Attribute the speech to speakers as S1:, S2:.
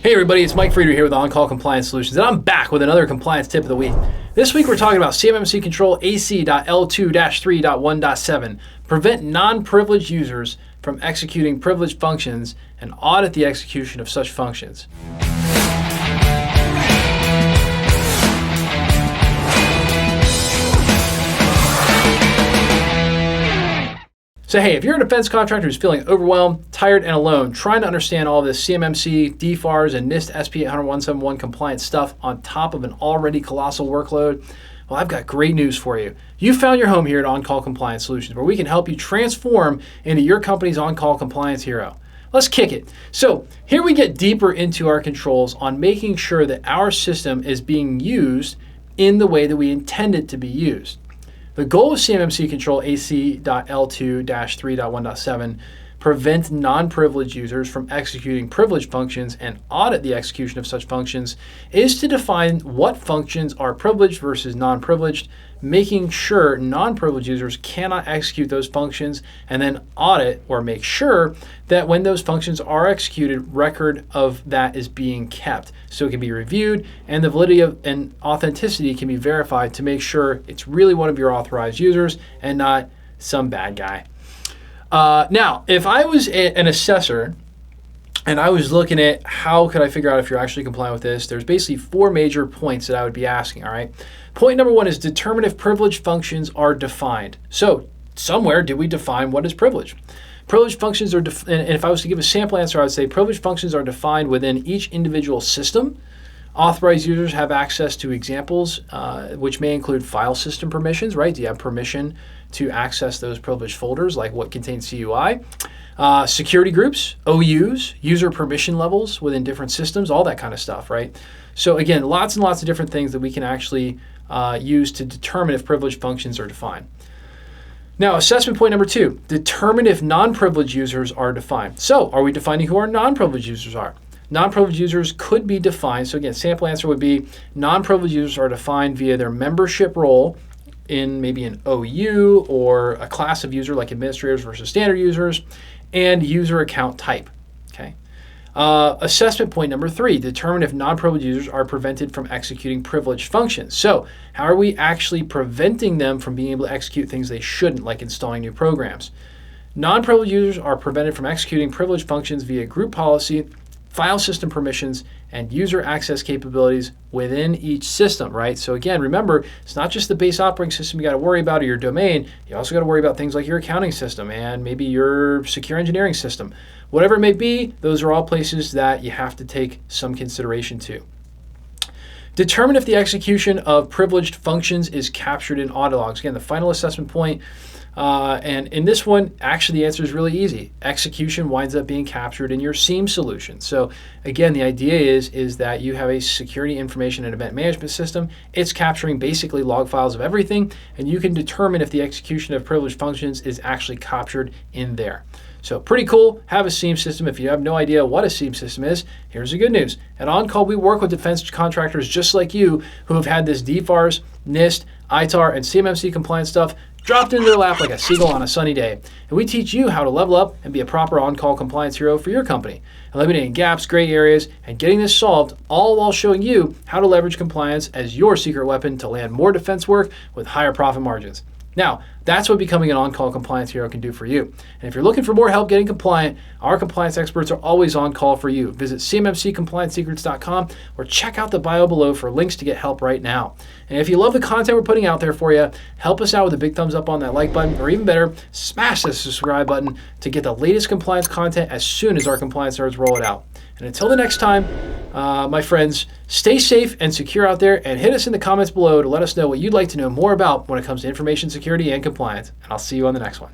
S1: Hey everybody, it's Mike Frieder here with On-Call Compliance Solutions, and I'm back with another compliance tip of the week. This week we're talking about CMMC Control AC.L2-3.1.7. Prevent non-privileged users from executing privileged functions and audit the execution of such functions. So hey, if you're a defense contractor who's feeling overwhelmed, tired, and alone, trying to understand all this CMMC, DFARS, and NIST SP 800-171 compliance stuff on top of an already colossal workload, well, I've got great news for you. You found your home here at On-Call Compliance Solutions, where we can help you transform into your company's on-call compliance hero. Let's kick it. So here we get deeper into our controls on making sure that our system is being used in the way that we intend it to be used. The goal of CMMC Control AC.L2-3.1.7, prevent non-privileged users from executing privileged functions and audit the execution of such functions, is to define what functions are privileged versus non-privileged, making sure non-privileged users cannot execute those functions, and then audit or make sure that when those functions are executed, record of that is being kept so it can be reviewed and the validity of and authenticity can be verified to make sure it's really one of your authorized users and not some bad guy. Now, if I was an assessor and I was looking at how could I figure out if you're actually compliant with this, there's basically four major points that I would be asking, all right? Point number one is determine if privileged functions are defined. So somewhere did we define what is privileged? Privileged functions are, and if I was to give a sample answer, I would say privileged functions are defined within each individual system. Authorized users have access to examples, which may include file system permissions, right? Do you have permission to access those privileged folders, like what contains CUI? Security groups, OUs, user permission levels within different systems, all that kind of stuff, right? So again, lots and lots of different things that we can actually use to determine if privileged functions are defined. Now, assessment point number two, determine if non-privileged users are defined. So are we defining who our non-privileged users are? Non-privileged users could be defined. So again, sample answer would be non-privileged users are defined via their membership role in maybe an OU or a class of user like administrators versus standard users, and user account type, okay? Assessment point number three, determine if non-privileged users are prevented from executing privileged functions. So how are we actually preventing them from being able to execute things they shouldn't, like installing new programs? Non-privileged users are prevented from executing privileged functions via group policy, file system permissions, and user access capabilities within each system, right? So again, remember, it's not just the base operating system you got to worry about or your domain. You also got to worry about things like your accounting system and maybe your secure engineering system. Whatever it may be, those are all places that you have to take some consideration to. Determine if the execution of privileged functions is captured in audit logs. Again, the final assessment point. And in this one, actually the answer is really easy. Execution winds up being captured in your SIEM solution. So again, the idea is that you have a security information and event management system. It's capturing basically log files of everything, and you can determine if the execution of privileged functions is actually captured in there. So pretty cool, have a SIEM system. If you have no idea what a SIEM system is, here's the good news. At On-Call, we work with defense contractors just like you who have had this DFARS, NIST, ITAR, and CMMC compliance stuff dropped into their lap like a seagull on a sunny day. And we teach you how to level up and be a proper on-call compliance hero for your company, eliminating gaps, gray areas, and getting this solved, all while showing you how to leverage compliance as your secret weapon to land more defense work with higher profit margins. Now, that's what becoming an on-call compliance hero can do for you. And if you're looking for more help getting compliant, our compliance experts are always on call for you. Visit CMMCComplianceSecrets.com or check out the bio below for links to get help right now. And if you love the content we're putting out there for you, help us out with a big thumbs up on that like button, or even better, smash the subscribe button to get the latest compliance content as soon as our compliance nerds roll it out. And until the next time, my friends, stay safe and secure out there, and hit us in the comments below to let us know what you'd like to know more about when it comes to information security and compliance. And I'll see you on the next one.